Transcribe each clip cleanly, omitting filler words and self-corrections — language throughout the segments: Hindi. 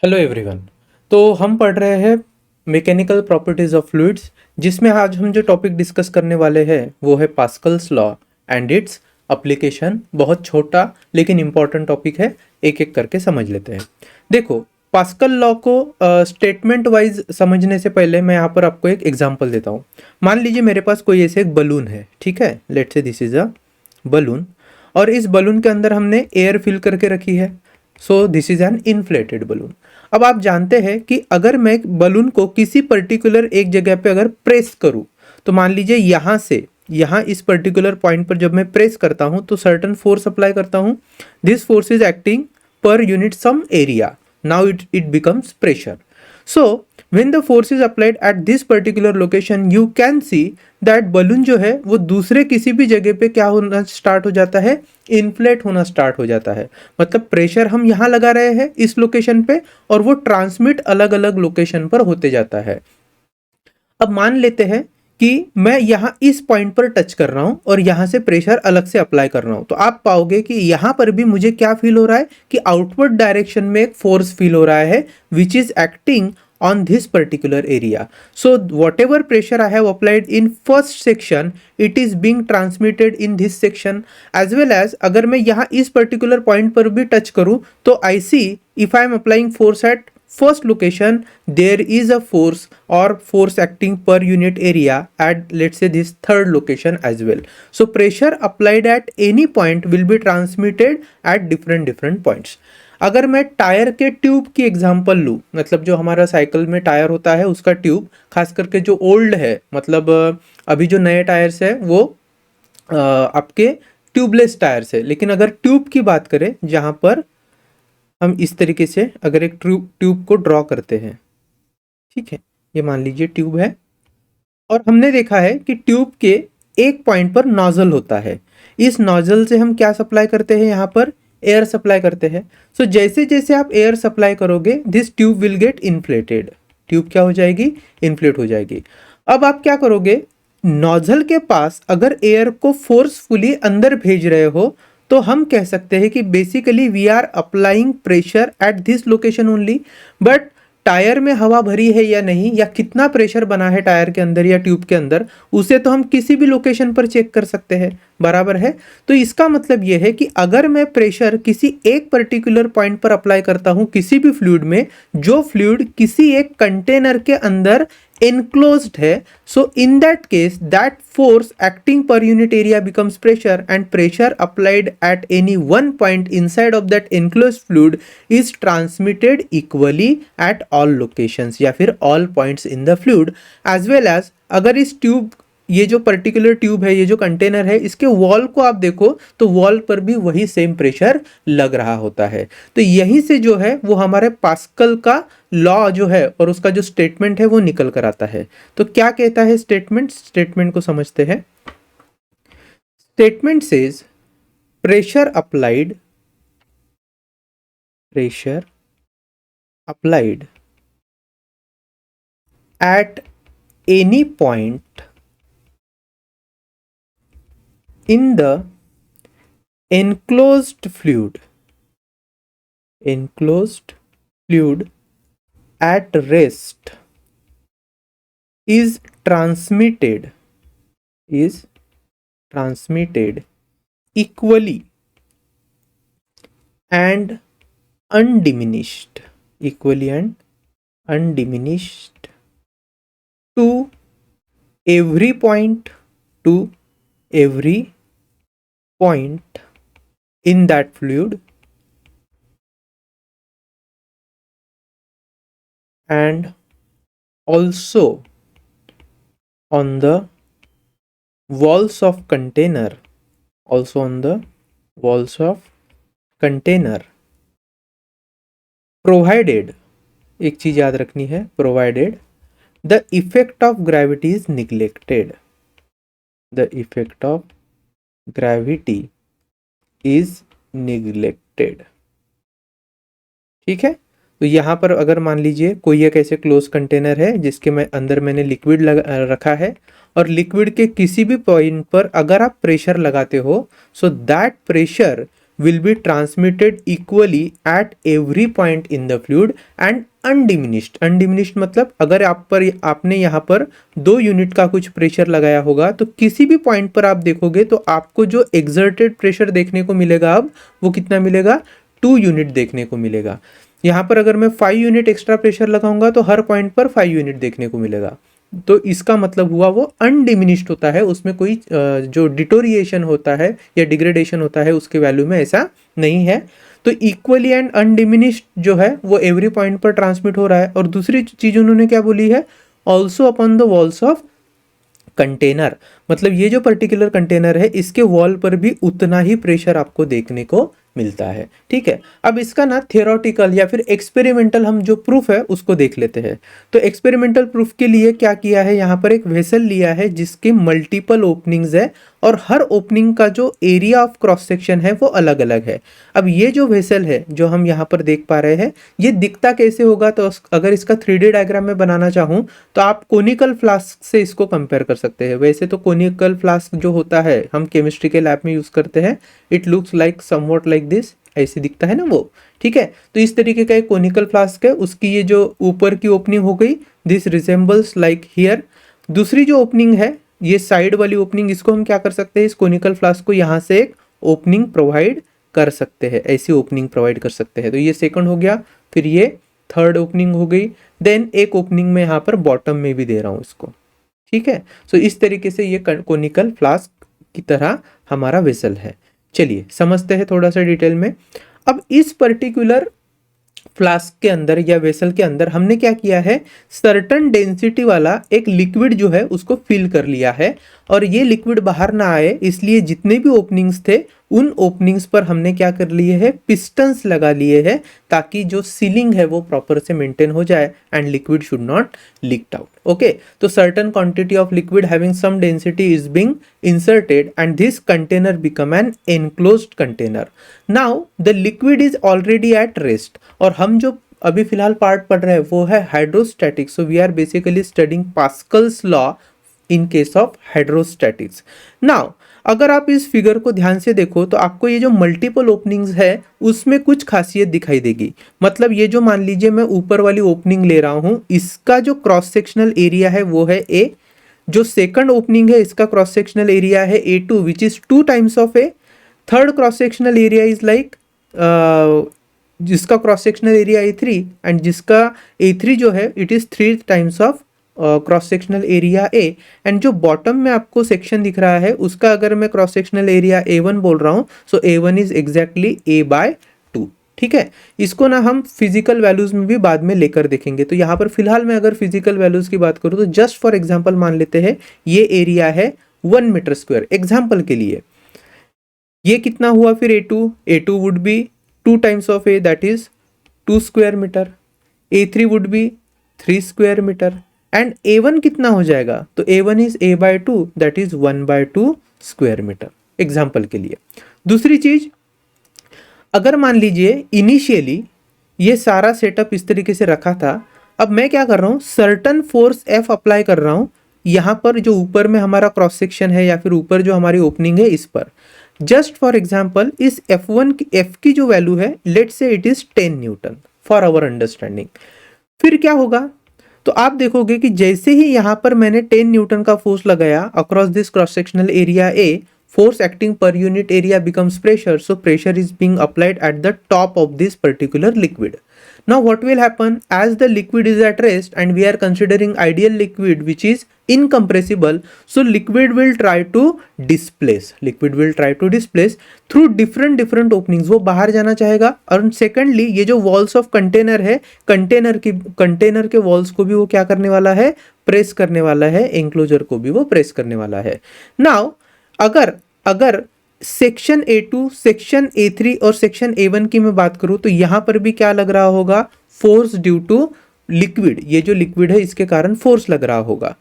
Hello everyone. तो हम पढ़ रहे हैं मैकेनिकल प्रॉपर्टीज ऑफ फ्लूइड्स, जिसमें आज हम जो टॉपिक डिस्कस करने वाले हैं वो है Pascal's law and its application. बहुत छोटा लेकिन इम्पॉर्टेंट टॉपिक है, एक एक करके समझ लेते हैं। देखो, पास्कल लॉ को स्टेटमेंट वाइज समझने से पहले मैं यहाँ पर आपको एक एग्जांपल देता हूँ। मान लीजिए मेरे पास कोई ऐसे एक बलून है, ठीक है, लेट्स से दिस इज अ बलून, और इस बलून के अंदर हमने एयर फिल करके रखी है। So this is an inflated balloon. अब आप जानते हैं कि अगर मैं बलून को किसी पर्टिकुलर एक जगह पे अगर प्रेस करूं, तो मान लीजिए यहाँ से यहाँ इस पर्टिकुलर पॉइंट पर जब मैं प्रेस करता हूं तो सर्टन फोर्स अप्लाई करता हूं। This force is acting per unit some area. Now it becomes pressure. So when the force is applied at this particular location, you can see that balloon जो है वो दूसरे किसी भी जगह पे क्या होना स्टार्ट हो जाता है, इन्फ्लेट होना स्टार्ट हो जाता है। मतलब प्रेशर हम यहाँ लगा रहे हैं इस लोकेशन पे और वो ट्रांसमिट अलग अलग लोकेशन पर होते जाता है। अब मान लेते हैं कि मैं यहाँ इस पॉइंट पर टच कर रहा हूँ और यहाँ से प्रेशर अलग से अप्लाई कर रहा हूँ, तो आप पाओगे कि यहाँ पर भी मुझे क्या फील हो रहा है कि आउटवर्ड डायरेक्शन में एक फोर्स फील हो रहा है which is acting on this particular area. So whatever pressure I have applied in first section, it is being transmitted in this section as well as अगर मैं यहाँ इस particular point पर भी touch करूँ तो I see if I am applying force at first location, there is a force or force acting per unit area at let's say this third location as well. So pressure applied at any point will be transmitted at different points. अगर मैं टायर के ट्यूब की एग्जांपल लूँ, मतलब जो हमारा साइकिल में टायर होता है उसका ट्यूब, खास करके जो ओल्ड है, मतलब अभी जो नए टायर्स है वो आपके ट्यूबलेस टायर्स है, लेकिन अगर ट्यूब की बात करें जहाँ पर हम इस तरीके से अगर एक ट्यूब को ड्रॉ करते हैं, ठीक है, ये मान लीजिए ट्यूब है और हमने देखा है कि ट्यूब के एक पॉइंट पर नोजल होता है। इस नोजल से हम क्या सप्लाई करते हैं, यहाँ पर एयर सप्लाई करते हैं। सो जैसे जैसे आप एयर सप्लाई करोगे this tube will get inflated. Tube क्या हो जाएगी, इन्फ्लेट हो जाएगी। अब आप क्या करोगे, नोजल के पास अगर एयर को फोर्सफुली अंदर भेज रहे हो तो हम कह सकते हैं कि basically we are applying pressure at this location only. But tyre में हवा भरी है या नहीं, या कितना प्रेशर बना है टायर के अंदर या ट्यूब के अंदर, उसे तो हम किसी भी लोकेशन पर चेक कर सकते हैं, बराबर है। तो इसका मतलब यह है कि अगर मैं प्रेशर किसी एक पर्टिकुलर पॉइंट पर अप्लाई करता हूं किसी भी फ्लूइड में, जो फ्लूइड किसी एक कंटेनर के अंदर enclosed है, so in that case that force acting per unit area becomes pressure and pressure applied at any one point inside of that enclosed fluid is transmitted equally at all locations या फिर all points in the fluid as well as अगर इस ट्यूब, ये जो पर्टिकुलर ट्यूब है, ये जो कंटेनर है, इसके वॉल को आप देखो तो वॉल पर भी वही सेम प्रेशर लग रहा होता है। तो यहीं से जो है वो हमारे पास्कल का लॉ जो है और उसका जो स्टेटमेंट है वो निकल कर आता है। तो क्या कहता है स्टेटमेंट, स्टेटमेंट को समझते हैं। Statement says pressure applied at any point in the enclosed fluid at rest is transmitted equally and undiminished to every point in that fluid and also on the walls of container provided, एक चीज याद रखनी है, provided the effect of gravity is neglected, ठीक है। तो यहाँ पर अगर मान लीजिए कोई एक ऐसे क्लोज कंटेनर है जिसके में अंदर मैंने लिक्विड रखा है और लिक्विड के किसी भी पॉइंट पर अगर आप प्रेशर लगाते हो, so that pressure will be transmitted equally at every point in the fluid and undiminished. undiminished मतलब अगर आपने यहाँ पर 2 यूनिट का कुछ प्रेशर लगाया होगा तो किसी भी पॉइंट पर आप देखोगे तो आपको जो एक्सर्टेड प्रेशर देखने को मिलेगा अब वो कितना मिलेगा, 2 यूनिट देखने को मिलेगा। यहाँ पर अगर मैं 5 यूनिट एक्स्ट्रा प्रेशर लगाऊंगा तो हर पॉइंट पर 5 यूनिट देखने को मिलेगा। तो इसका मतलब हुआ वो अनडिमिनिश्ड होता है, उसमें कोई जो डिटोरिएशन होता है या डिग्रेडेशन होता है उसके वैल्यू में ऐसा नहीं है। तो इक्वली एंड अनडिमिनिश्ड जो है वो एवरी पॉइंट पर ट्रांसमिट हो रहा है। और दूसरी चीज उन्होंने क्या बोली है, also upon the walls of container, मतलब ये जो पर्टिकुलर कंटेनर है इसके वॉल पर भी उतना ही प्रेशर आपको देखने को मिलता है। ठीक है, अब इसका ना थियोरेटिकल या फिर एक्सपेरिमेंटल हम जो प्रूफ है उसको देख लेते हैं। तो एक्सपेरिमेंटल प्रूफ के लिए क्या किया है, यहाँ पर एक वेसल लिया है जिसके मल्टीपल ओपनिंग्स है और हर ओपनिंग का जो एरिया ऑफ क्रॉस सेक्शन है वो अलग अलग है। अब ये जो वेसल है जो हम यहाँ पर देख पा रहे हैं ये दिखता कैसे होगा, तो अगर इसका 3D डायग्राम में बनाना चाहूँ तो आप कोनिकल फ्लास्क से इसको कंपेयर कर सकते हैं। वैसे तो कोनिकल फ्लास्क जो होता है हम केमिस्ट्री के लैब में यूज करते हैं, it looks like somewhat like this, ऐसे दिखता है ना वो। ठीक है, तो इस तरीके का एक कोनिकल फ्लास्क है, उसकी ये जो ऊपर की ओपनिंग हो गई, दिस रिजेंबल्स लाइक हियर। दूसरी जो ओपनिंग है ये साइड वाली ओपनिंग, इसको हम क्या कर सकते हैं, इस कोनिकल फ्लास्क को यहाँ से एक ओपनिंग प्रोवाइड कर सकते हैं, ऐसी ओपनिंग प्रोवाइड कर सकते हैं। तो ये सेकंड हो गया, फिर ये थर्ड ओपनिंग हो गई, देन एक ओपनिंग में यहाँ पर बॉटम में भी दे रहा हूँ इसको। ठीक है, सो इस तरीके से ये कोनिकल फ्लास्क की तरह हमारा वेसल है। चलिए समझते हैं थोड़ा सा डिटेल में। अब इस पर्टिकुलर फ्लास्क के अंदर या वेसल के अंदर हमने क्या किया है, सर्टन डेंसिटी वाला एक लिक्विड जो है उसको फिल कर लिया है और ये लिक्विड बाहर ना आए इसलिए जितने भी ओपनिंग्स थे उन ओपनिंग्स पर हमने क्या कर लिए है, पिस्टन्स लगा लिए हैं ताकि जो सीलिंग है वो प्रॉपर से मेंटेन हो जाए and liquid should not leak out. Okay, तो certain quantity of liquid having some density is being inserted and this container become an enclosed container. Now the liquid is already at rest. और हम जो अभी फिलहाल पार्ट पढ़ रहे हैं वो है hydrostatics. So we are basically studying Pascal's law in case of hydrostatics. Now अगर आप इस फिगर को ध्यान से देखो तो आपको ये जो मल्टीपल ओपनिंग्स है उसमें कुछ खासियत दिखाई देगी। मतलब ये जो मान लीजिए मैं ऊपर वाली ओपनिंग ले रहा हूं, इसका जो क्रॉस सेक्शनल एरिया है वो है A। जो सेकंड ओपनिंग है इसका क्रॉस सेक्शनल एरिया है A2 which is 2 times of A। Third cross sectional area is like जिसका cross sectional area A3 and जिसका A3 जो है it is 3 times of cross sectional area A। And जो बॉटम में आपको सेक्शन दिख रहा है उसका अगर मैं क्रॉस सेक्शनल एरिया A1 बोल रहा हूँ सो A1 इज एग्जैक्टली A/2। ठीक है, इसको ना हम फिजिकल वैल्यूज में भी बाद में लेकर देखेंगे। तो यहाँ पर फिलहाल मैं अगर फिजिकल वैल्यूज की बात करूँ तो जस्ट फॉर एग्जाम्पल मान लेते हैं ये एरिया है 1 मीटर स्क्वायर एग्जाम्पल के लिए। ये कितना हुआ फिर A2 would be 2 times of A that is 2 square metre. A3 would be 3 square metre and A1 कितना हो जाएगा, तो A1 is A/2 that is 1/2 square metre example के लिए। दूसरी चीज, अगर मान लीजिए इनिशियली ये सारा सेटअप इस तरीके से रखा था, अब मैं क्या कर रहा हूँ, सर्टन फोर्स F अप्लाई कर रहा हूँ यहाँ पर जो ऊपर में हमारा क्रॉस सेक्शन है या फिर ऊपर जो हमारी ओपनिंग है इस पर। जस्ट फॉर एग्जाम्पल इस F की जो वैल्यू है let's say it is 10 newton for our understanding. फिर क्या होगा, तो आप देखोगे कि जैसे ही यहाँ पर मैंने 10 न्यूटन का फोर्स लगाया across this cross sectional area A, force acting per unit area becomes pressure, so pressure is being applied at the top of this particular liquid. Now what will happen, as the liquid is at rest and we are considering ideal liquid which is incompressible, so liquid will try to displace through different openings, वो बाहर जाना चाहेगा। और secondly ये जो walls of container है, कंटेनर के walls को भी वो क्या करने वाला है, प्रेस करने वाला है, enclosure को भी वो प्रेस करने वाला है। Now अगर सेक्शन A2, सेक्शन A3 और सेक्शन A1 की मैं बात करूं तो यहां पर भी क्या लग रहा होगा, फोर्स ड्यू टू लिक्विड। ये जो लिक्विड है इसके कारण फोर्स लग रहा होगा।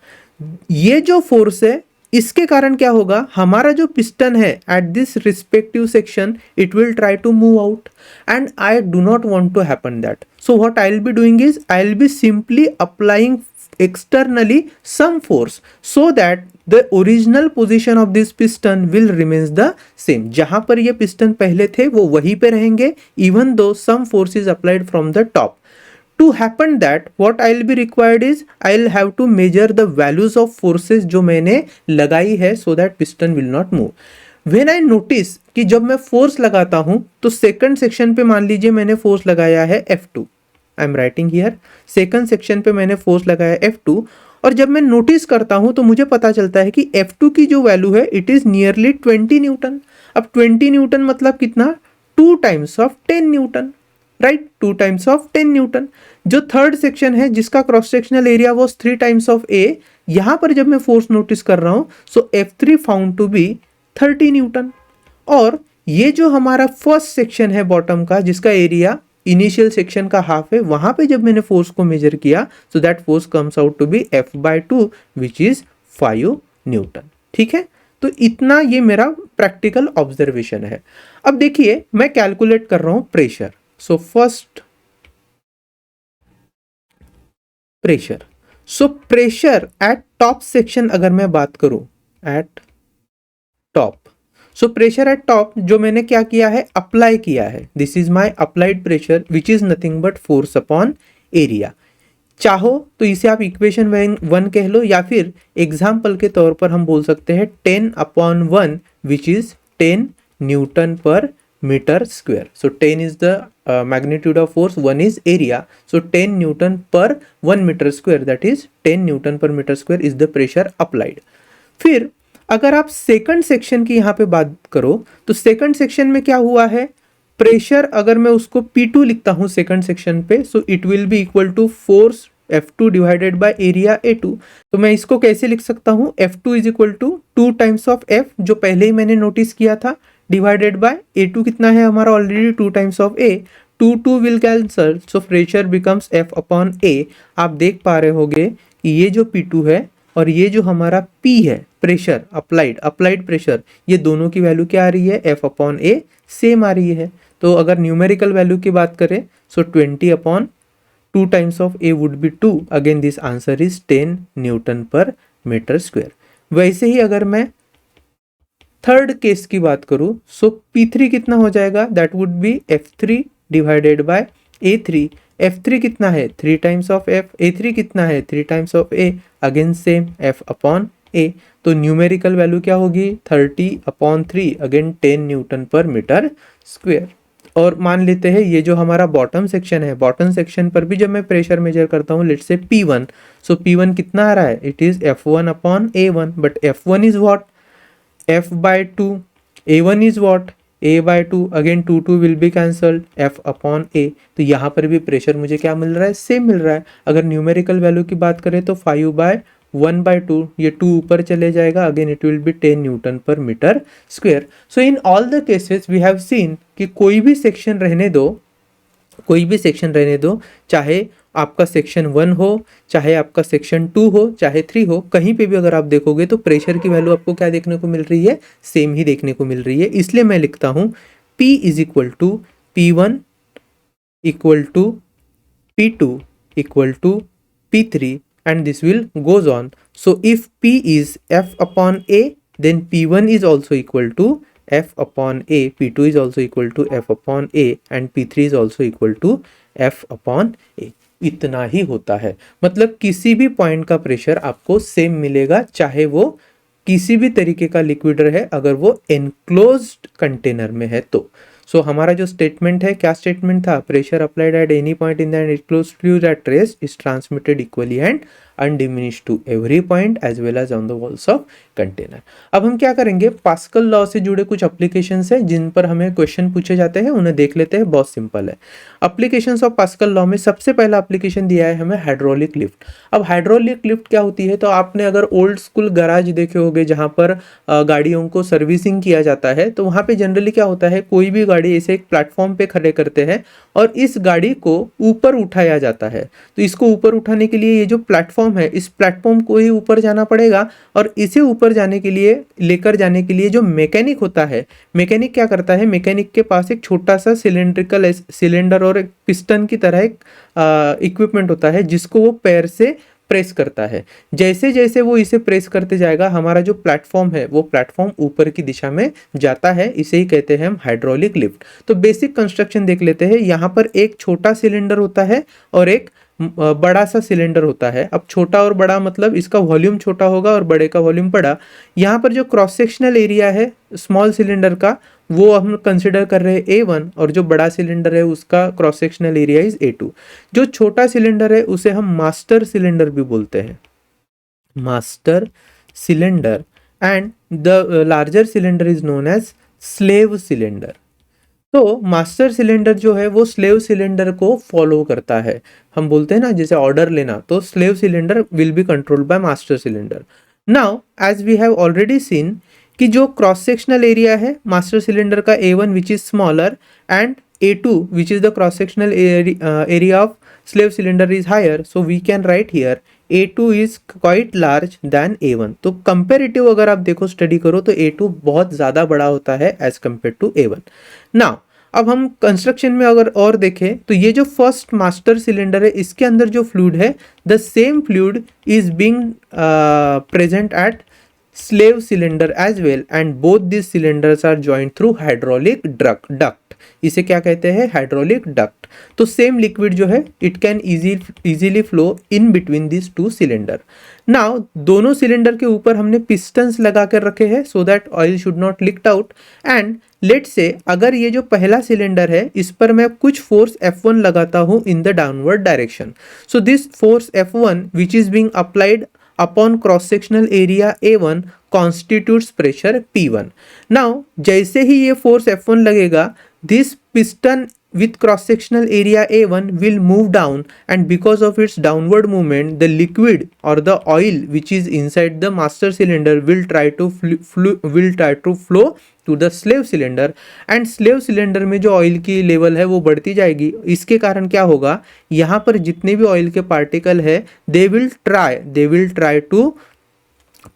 ये जो फोर्स है इसके कारण क्या होगा, हमारा जो पिस्टन है at this respective section it will try to move out and I do not want to happen that. So what I will be doing is I will be simply applying externally some force so that the original position of this piston will remains the same. जहां पर ये पिस्टन पहले थे वो वहीं पे रहेंगे, even though some force is applied from the top. To happen that what I'll be required is I'll have to measure the values of forces जो मैंने लगाई है so that piston will not move. When I notice कि जब मैं फोर्स लगाता हूं तो सेकंड सेक्शन पे मान लीजिए मैंने फोर्स लगाया है F2, I am writing here, second section पे मैंने फोर्स लगाया F2, और जब मैं नोटिस करता हूं तो मुझे पता चलता है कि F2 की जो वैल्यू है इट इज नियरली 20 न्यूटन। अब 20 न्यूटन मतलब कितना, 2 times of 10 newton, right, 2 times of 10 newton. जो थर्ड सेक्शन है जिसका cross sectional area was 3 times of A, यहां पर जब मैं फोर्स नोटिस कर रहा हूं so F3 found to be 30 newton. और ये जो हमारा फर्स्ट सेक्शन है बॉटम का जिसका एरिया इनिशियल सेक्शन का हाफ है, वहां पे जब मैंने फोर्स को मेजर किया so that force comes out to be F/2 which is 5 newton. ठीक है, तो इतना ये मेरा प्रैक्टिकल ऑब्जर्वेशन है। अब देखिए मैं कैलकुलेट कर रहा हूं प्रेशर। सो फर्स्ट प्रेशर, सो प्रेशर एट टॉप सेक्शन अगर मैं बात करूं एट टॉप, सो प्रेशर एट टॉप जो मैंने क्या किया है, अप्लाई किया है, this is my applied pressure which is nothing but force upon area. चाहो तो इसे आप इक्वेशन 1 कह लो, या फिर एग्जाम्पल के तौर पर हम बोल सकते हैं 10/1 which is 10 newton per metre square. So 10 is the magnitude of force, 1 is area, so 10 Newton per 1 meter square, that is 10 Newton per meter square is the pressure applied। फिर अगर आप सेकंड सेक्शन की यहाँ पे बात करो तो सेकंड सेक्शन में क्या हुआ है, प्रेशर अगर मैं उसको P2 लिखता हूँ सेकंड सेक्शन पे, so it will be equal to force F2 divided by area A2। तो मैं इसको कैसे लिख सकता हूँ, F2 is equal to 2 times of F जो पहले ही मैंने नोटिस किया था, डिवाइडेड बाय A2 कितना है हमारा already 2 times of A, 2 will cancel, so pressure becomes F upon A। आप देख पा रहे होगे कि ये जो P2 है और ये जो हमारा P है प्रेशर अप्लाइड प्रेशर, ये दोनों की वैल्यू क्या आ रही है, F अपॉन A सेम आ रही है। तो अगर न्यूमेरिकल वैल्यू की बात करें सो 20 upon 2 times of A would be 2, again this answer is 10 newton per metre square. वैसे ही अगर मैं थर्ड केस की बात करूं सो P3 कितना हो जाएगा, that would B F3 divided by A3। F3 कितना है, 3 टाइम्स ऑफ F, A3 कितना है 3 times of A, again same F upon A। तो न्यूमेरिकल वैल्यू क्या होगी 30/3, again 10 newton per metre square. और मान लेते हैं ये जो हमारा बॉटम सेक्शन है, बॉटम सेक्शन पर भी जब मैं प्रेशर मेजर करता हूँ let's say P1, so P1 कितना आ रहा है, it is F1 upon A1, but F1 is what, F/2, A1 is what, A/2, again 2 will be cancelled, F upon A। तो यहाँ पर भी प्रेशर मुझे क्या मिल रहा है, सेम मिल रहा है। अगर न्यूमेरिकल वैल्यू की बात करें तो 5/1/2, ये 2 ऊपर चले जाएगा, again it will be 10 newton per metre square. So in all the cases we have seen कि कोई भी सेक्शन रहने दो, चाहे आपका सेक्शन 1 हो, चाहे आपका सेक्शन 2 हो, चाहे 3 हो, कहीं पे भी अगर आप देखोगे तो प्रेशर की वैल्यू आपको क्या देखने को मिल रही है, सेम ही देखने को मिल रही है। इसलिए मैं लिखता हूं P is equal to P1 equal to P2 equal to P3 and this will goes on. So if P is F upon A then P1 is also equal to F upon A, P2 is also equal to F upon A and P3 is also equal to F upon A। इतना ही होता है, मतलब किसी भी पॉइंट का प्रेशर आपको सेम मिलेगा, चाहे वो किसी भी तरीके का लिक्विड रहे, अगर वो एनक्लोज्ड कंटेनर में है तो। सो हमारा जो स्टेटमेंट है, क्या स्टेटमेंट था, pressure applied at any point in the enclosed fluid at rest is transmitted equally and undiminished to every point as well as on the walls of container. अब हम क्या करेंगे, पास्कल लॉ से जुड़े कुछ एप्लीकेशंस है जिन पर हमें क्वेश्चन पूछे जाते हैं, उन्हें देख लेते हैं। बहुत सिंपल है एप्लीकेशंस ऑफ पास्कल लॉ में। सबसे पहला एप्लीकेशन दिया है हमें हाइड्रोलिक लिफ्ट। अब हाइड्रोलिक लिफ्ट क्या होती है, तो आपने अगर ओल्ड स्कूल गैराज देखे होंगे जहां पर गाड़ियों को सर्विसिंग किया जाता है, तो वहां पे जनरली क्या होता है, कोई भी गाड़ी ऐसे एक प्लेटफॉर्म पे खड़े करते हैं और इस गाड़ी को ऊपर उठाया जाता है। तो इसको ऊपर उठाने के लिए ये जो प्लेटफॉर्म है, इस प्लेटफॉर्म को ही ऊपर जाना पड़ेगा, और इसे ऊपर जाने के लिए, लेकर जाने के लिए जो मैकेनिक होता है, मैकेनिक क्या करता है, मैकेनिक के पास एक छोटा सा सिलेंडर और एक पिस्टन की तरह एक इक्विपमेंट होता है जिसको वो पैर से प्रेस करता है। जैसे जैसे वो इसे प्रेस करते जाएगा हमारा जो प्लेटफॉर्म है वो प्लेटफॉर्म ऊपर की दिशा में जाता है, इसे ही कहते हैं हम हाइड्रोलिक लिफ्ट। तो बेसिक कंस्ट्रक्शन देख लेते हैं। यहाँ पर एक छोटा सिलेंडर होता है और एक बड़ा सा सिलेंडर होता है। अब छोटा और बड़ा मतलब इसका वॉल्यूम छोटा होगा और बड़े का वॉल्यूम बड़ा। यहाँ पर जो क्रॉस सेक्शनल एरिया है स्मॉल सिलेंडर का वो हम कंसिडर कर रहे हैं A1 और जो बड़ा सिलेंडर है उसका cross sectional area is A2। जो छोटा सिलेंडर है उसे हम मास्टर सिलेंडर भी बोलते हैं, master cylinder, and the larger cylinder is known as slave cylinder. तो मास्टर सिलेंडर जो है वो स्लेव सिलेंडर को फॉलो करता है। हम बोलते हैं ना जैसे ऑर्डर लेना, तो slave cylinder will be controlled by master cylinder. Now as we have already seen कि जो क्रॉस सेक्शनल एरिया है मास्टर सिलेंडर का A1 which is smaller and A2 which is the cross sectional area of slave cylinder is higher, so we can write here A2 is quite large than A1। तो कंपेरेटिव अगर आप देखो स्टडी करो तो A2 बहुत ज़्यादा बड़ा होता है as compare to A1। Now अब हम कंस्ट्रक्शन में अगर और देखें तो ये जो फर्स्ट मास्टर सिलेंडर है इसके अंदर जो फ्लूइड है the same fluid is being present at slave cylinder as well and both these cylinders are joined through hydraulic duct। इसे क्या कहते हैं? Hydraulic duct. तो सेम लिक्विड जो है it can easily flow in between this two cylinder. Now दोनों सिलेंडर के ऊपर हमने पिस्टन्स लगा कर रखे हैं so that oil should not leak out. And let से अगर ये जो पहला सिलेंडर है इस पर मैं कुछ फोर्स F1 लगाता हूँ in the downward direction, so this force F1 which is being applied upon cross sectional area A1 constitutes pressure P1। now जैसे ही ये force F1 लगेगा this piston with cross sectional area A1 will move down and because of its downward movement the liquid or the oil which is inside the master cylinder will try to flow to the slave cylinder and slave cylinder में जो ऑयल की लेवल है वो बढ़ती जाएगी। इसके कारण क्या होगा, यहाँ पर जितने भी ऑयल के पार्टिकल है they will try to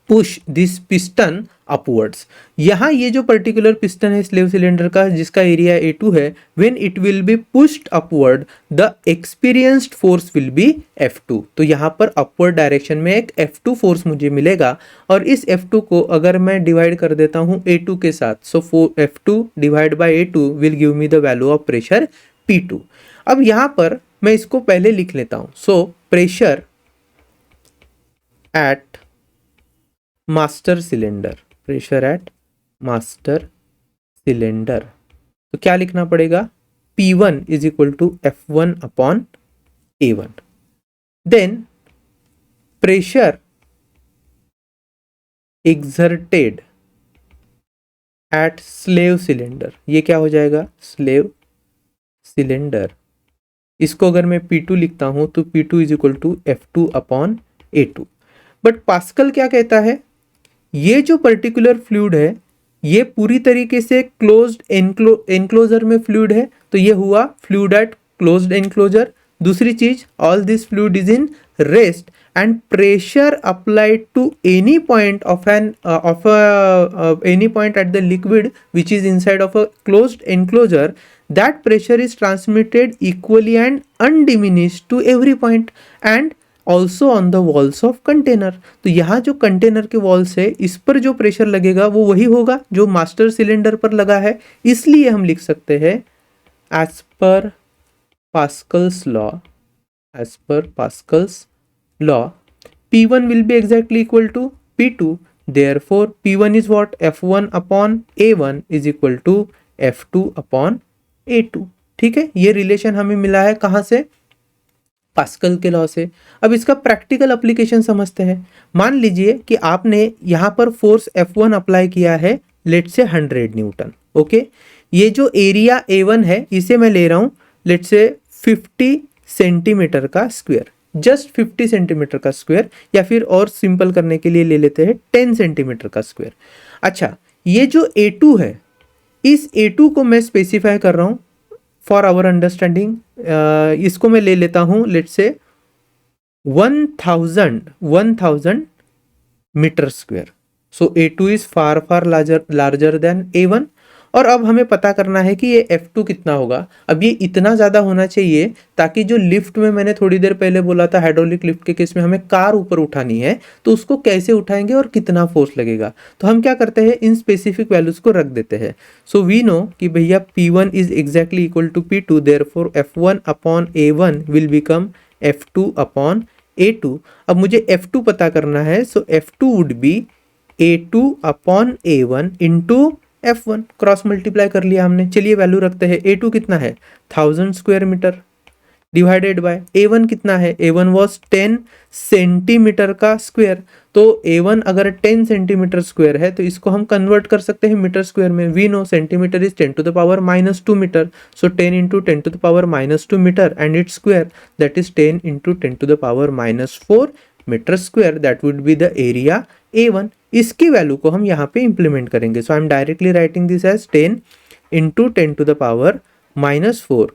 push this piston upwards. यहाँ ये जो पर्टिकुलर पिस्टन है स्लेव सिलेंडर का जिसका एरिया A2 है, when it will be pushed upward the experienced force will be F2। तो यहाँ पर अपवर्ड डायरेक्शन में एक F2 फोर्स मुझे मिलेगा और इस F2 को अगर मैं डिवाइड कर देता हूँ A2 के साथ, सो F2 divide by A2 will give me the value of pressure P2। अब यहाँ पर मैं इसको पहले लिख लेता हूँ। So pressure at master cylinder, pressure at master cylinder, तो क्या लिखना पड़ेगा? P1 is equal to F1 upon A1। Then pressure exerted at slave cylinder, ये क्या हो जाएगा? Slave cylinder. इसको अगर मैं P2 लिखता हूं तो P2 is equal to F2 upon A2। But Pascal क्या कहता है? ये जो पर्टिकुलर फ्लूइड है ये पूरी तरीके से क्लोज्ड एनक्लोजर में फ्लूइड है, तो ये हुआ फ्लूइड एट क्लोज्ड एनक्लोजर। दूसरी चीज, all this fluid is in rest and pressure applied to any point any point at the liquid which is inside of a closed enclosure, that pressure is transmitted equally and undiminished to every point and also on the walls of container. तो यहाँ जो कंटेनर के वॉल्स है इस पर जो प्रेशर लगेगा वो वही होगा जो मास्टर सिलेंडर पर लगा है। इसलिए हम लिख सकते हैं as per Pascal's law, as per Pascal's law P1 will be exactly equal to P2, therefore P1 is what? F1 upon A1 is equal to F2 upon A2। ठीक है, ये रिलेशन हमें मिला है कहाँ से? पास्कल के लॉ से। अब इसका प्रैक्टिकल एप्लीकेशन समझते हैं। मान लीजिए कि आपने यहाँ पर फोर्स F1 अप्लाई किया है, लेट से 100 न्यूटन। ओके, ये जो एरिया A1 है इसे मैं ले रहा हूँ लेट से 50 सेंटीमीटर का स्क्वायर, जस्ट 50 सेंटीमीटर का स्क्वायर, या फिर और सिंपल करने के लिए ले लेते हैं 10 सेंटीमीटर का स्क्वायर। अच्छा, ये जो A2 है इस A2 को मैं स्पेसिफाई कर रहा हूँ फॉर आवर अंडरस्टैंडिंग। इसको मैं ले लेता हूं let say 1000 metre square. So A2 is far larger than A1 और अब हमें पता करना है कि ये F2 कितना होगा। अब ये इतना ज़्यादा होना चाहिए ताकि जो लिफ्ट में मैंने थोड़ी देर पहले बोला था हाइड्रोलिक लिफ्ट के केस में हमें कार ऊपर उठानी है, तो उसको कैसे उठाएंगे और कितना फोर्स लगेगा। तो हम क्या करते हैं, इन स्पेसिफिक वैल्यूज को रख देते हैं। सो वी नो कि भैया P1 is exactly equal to P2, therefore F1 upon A1 will become F2 upon A2। अब मुझे F2 पता करना है, so F2 would be A2 upon A1 into F1, cross multiply कर लिया हमने। चलिए वैल्यू रखते हैं। A2 कितना है 1000 square metre divided by A1 कितना है, A1 वॉज 10 सेंटीमीटर का स्क्वायर। तो A1 अगर 10 सेंटीमीटर स्क्वायर है तो इसको हम कन्वर्ट कर सकते हैं मीटर स्क्वायर में। We know centimetre is 10 to the power -2 metre, so 10 into 10 to the power -2 metre and its square that is 10 into 10 to the power -4 metre square, that would be the area A1। इसकी वैल्यू को हम यहाँ पे इंप्लीमेंट करेंगे। So I am directly writing this as 10 into 10 to the power -4।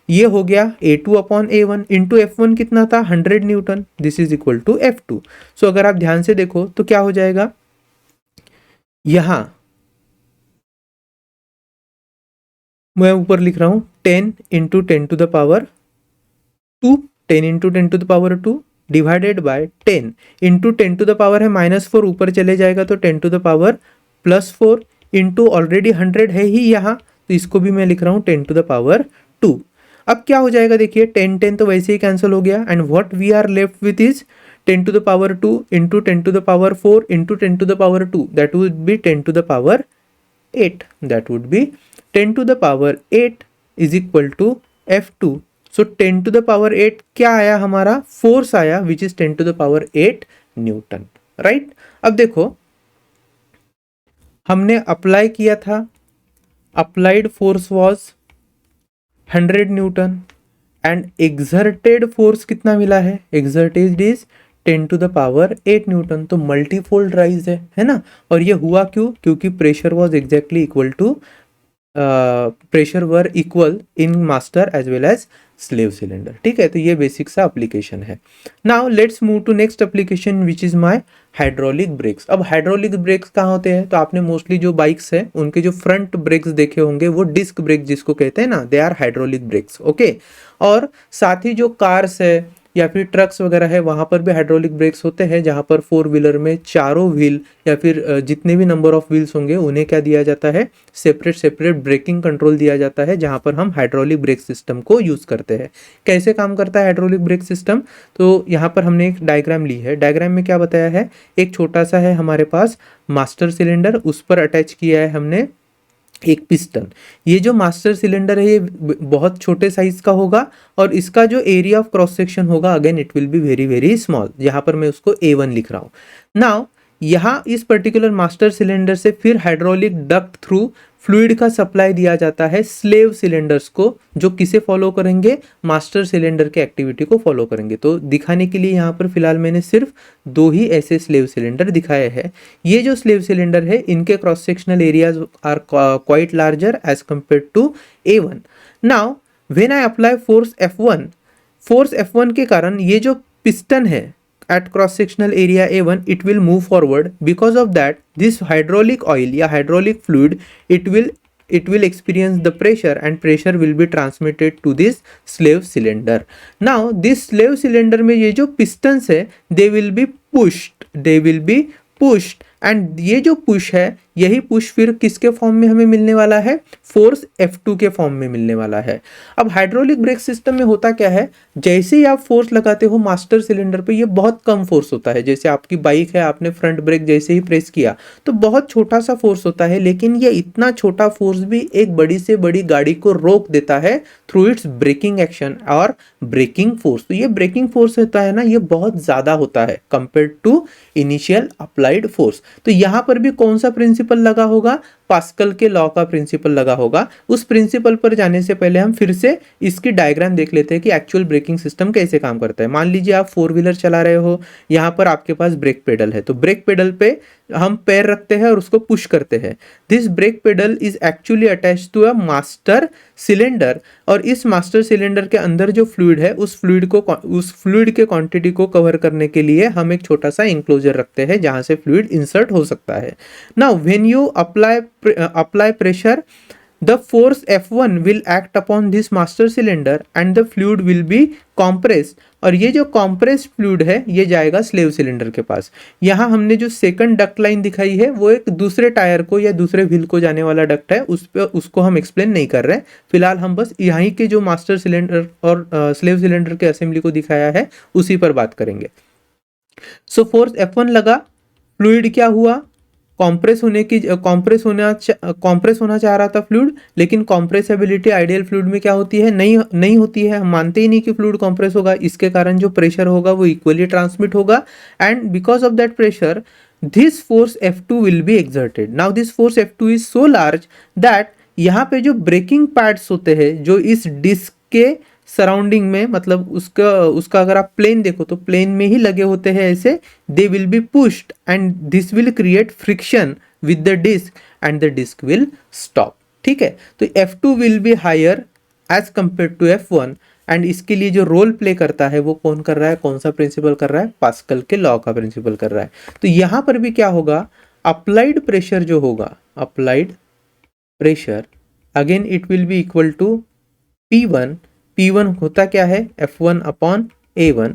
ये हो गया A2 upon A1 into F1 कितना था 100 newton, this is equal to F2। So अगर आप ध्यान से देखो तो क्या हो जाएगा, यहां मैं ऊपर लिख रहा हूं 10 into 10 to the power 2, 10 into 10 to the power 2 divided by 10 into 10 to the power है -4, ऊपर चले जाएगा तो 10 to the power +4 into already 100 है ही यहाँ, तो इसको भी मैं लिख रहा हूँ 10 टू द पावर 2। अब क्या हो जाएगा देखिए 10 10 तो वैसे ही कैंसिल हो गया and what we are left with is 10 to the power 2 into 10 to the power 4 into 10 to the power 2, that would be 10 to the power 8, that would be 10 to the power 8 is equal to F2। So 10 to the power 8 क्या आया हमारा, फोर्स आया which is 10 to the power 8 newton, right. अब देखो हमने अप्लाई किया था, applied force was 100 newton and exerted force कितना मिला है, exerted is 10 to the power 8 newton. तो मल्टीफोल्ड राइज है ना। और ये हुआ क्यों, क्योंकि pressure was exactly equal to pressure were equal in master as well as slave cylinder, ठीक है। तो ये बेसिक सा एप्लीकेशन है। Now let's move to next application which is my hydraulic brakes. अब हाइड्रोलिक ब्रेक्स कहाँ होते हैं, तो आपने मोस्टली जो बाइक्स है उनके जो फ्रंट ब्रेक्स देखे होंगे वो डिस्क ब्रेक जिसको कहते हैं ना, they are hydraulic brakes, okay. और साथ ही जो कार्स है या फिर ट्रक्स वगैरह है वहाँ पर भी हाइड्रोलिक ब्रेक्स होते हैं, जहाँ पर 4 व्हीलर में चारों व्हील या फिर जितने भी नंबर ऑफ व्हील्स होंगे उन्हें क्या दिया जाता है, सेपरेट ब्रेकिंग कंट्रोल दिया जाता है, जहाँ पर हम हाइड्रोलिक ब्रेक सिस्टम को यूज़ करते हैं। कैसे काम करता है हाइड्रोलिक ब्रेक सिस्टम, तो यहाँ पर हमने एक डायग्राम ली है। डायग्राम में क्या बताया है, एक छोटा सा है हमारे पास मास्टर सिलेंडर, उस पर अटैच किया है हमने एक पिस्टन। ये जो मास्टर सिलेंडर है ये बहुत छोटे साइज का होगा और इसका जो एरिया ऑफ क्रॉस सेक्शन होगा again it will be very very small, यहाँ पर मैं उसको A1 लिख रहा हूँ। नाउ यहाँ इस पर्टिकुलर मास्टर सिलेंडर से फिर हाइड्रोलिक डक्ट थ्रू फ्लूइड का सप्लाई दिया जाता है स्लेव सिलेंडर्स को, जो किसे फॉलो करेंगे, मास्टर सिलेंडर के एक्टिविटी को फॉलो करेंगे। तो दिखाने के लिए यहाँ पर फिलहाल मैंने सिर्फ 2 ही ऐसे स्लेव सिलेंडर दिखाए हैं। ये जो स्लेव सिलेंडर है इनके cross sectional areas are quite larger as compared to A1। Now when I apply force F1 के कारण ये जो पिस्टन है at cross sectional area A1 it will move forward, because of that this hydraulic oil या hydraulic fluid it will experience the pressure and pressure will be transmitted to this slave cylinder. Now this slave cylinder में ये जो pistons है they will be pushed and ये जो पुश है यही पुश फिर किसके फॉर्म में हमें मिलने वाला है, फोर्स F2 के फॉर्म में मिलने वाला है। अब हाइड्रोलिक ब्रेक सिस्टम में होता क्या है, जैसे ही आप फोर्स लगाते हो मास्टर सिलेंडर पे ये बहुत कम फोर्स होता है। जैसे आपकी बाइक है, आपने फ्रंट ब्रेक जैसे ही प्रेस किया तो बहुत छोटा सा फोर्स होता है, लेकिन ये इतना छोटा फोर्स भी एक बड़ी से बड़ी गाड़ी को रोक देता है थ्रू इट्स ब्रेकिंग एक्शन और ब्रेकिंग फोर्स। तो ये ब्रेकिंग फोर्स होता है ना, ये बहुत ज्यादा होता है compare to initial applied force. तो यहां पर भी कौन सा प्रिंसिपल लगा होगा, पास्कल के लॉ का प्रिंसिपल लगा होगा। उस प्रिंसिपल पर जाने से पहले हम फिर से इसकी डायग्राम देख लेते हैं कि एक्चुअल ब्रेकिंग सिस्टम कैसे काम करता है। मान लीजिए आप 4 व्हीलर चला रहे हो, यहाँ पर आपके पास ब्रेक पेडल है, तो ब्रेक पेडल पे हम पैर रखते हैं और उसको पुश करते हैं। This brake pedal is actually attach to a master cylinder, और इस मास्टर सिलेंडर के अंदर जो फ्लूइड है उस फ्लूइड के क्वांटिटी को कवर करने के लिए हम एक छोटा सा इंक्लोजर रखते हैं जहां से फ्लूइड इंसर्ट हो सकता है। Now when you apply pressure the force F1 will act upon this master cylinder and the fluid will be compressed। और ये जो compressed fluid है ये जाएगा slave cylinder के पास। यहाँ हमने जो सेकंड डक्ट लाइन दिखाई है वो एक दूसरे टायर को या दूसरे व्हील को जाने वाला डक्ट है, उस पे उसको हम एक्सप्लेन नहीं कर रहे हैं फिलहाल। हम बस यहीं के जो मास्टर सिलेंडर और स्लेव सिलेंडर के असेंबली को दिखाया है उसी पर बात करेंगे। सो फोर्स F1 लगा, फ्लूइड क्या हुआ, कॉम्प्रेस होना चाह रहा था फ्लूइड, लेकिन कॉम्प्रेसिबिलिटी आइडियल फ्लूइड में क्या होती है, नहीं होती है। हम मानते ही नहीं कि फ्लूइड कॉम्प्रेस होगा, इसके कारण जो प्रेशर होगा वो इक्वली ट्रांसमिट होगा and because of that pressure this force F2 will B exerted. Now this force F2 is so large that यहाँ पे जो ब्रेकिंग पैड्स होते हैं जो इस डिस्क के सराउंडिंग में, मतलब उसका अगर आप प्लेन देखो तो प्लेन में ही लगे होते हैं ऐसे, they will be pushed and this will create friction with the disc and the disc will stop. ठीक है, तो F2 will be higher as compared to F1 and इसके लिए जो रोल प्ले करता है वो कौन कर रहा है, कौन सा प्रिंसिपल कर रहा है, पास्कल के लॉ का प्रिंसिपल कर रहा है। तो यहां पर भी क्या होगा, अप्लाइड प्रेशर जो होगा, applied pressure again it will be equal to P1। P1 होता क्या है, F1 अपॉन A1।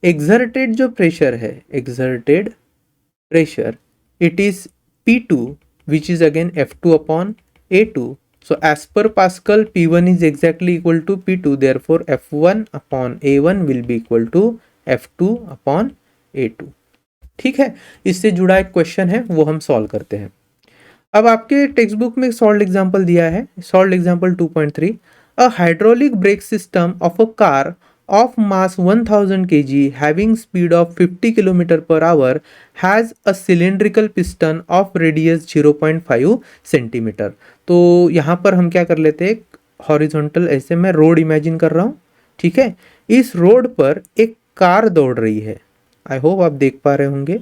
एक्सर्टेड जो प्रेशर है, exerted pressure it is P2 which is again F2 upon A2। So as per Pascal, P1 is exactly equal to P2, therefore F1 upon A1 will be equal to F2 upon A2। ठीक है, इससे जुड़ा एक क्वेश्चन है वो हम सॉल्व करते हैं। अब आपके टेक्स्ट बुक में सॉल्व एग्जांपल दिया है, solve example 2.3। A hydraulic brake system of a car of mass 1000 kg having speed of 50 km per hour has a cylindrical piston of radius 0.5 centimetre. तो यहाँ पर हम क्या कर लेते हैं, हॉरिजॉन्टल ऐसे मैं रोड इमेजिन कर रहा हूँ। ठीक है, इस रोड पर एक कार दौड़ रही है, आई होप आप देख पा रहे होंगे।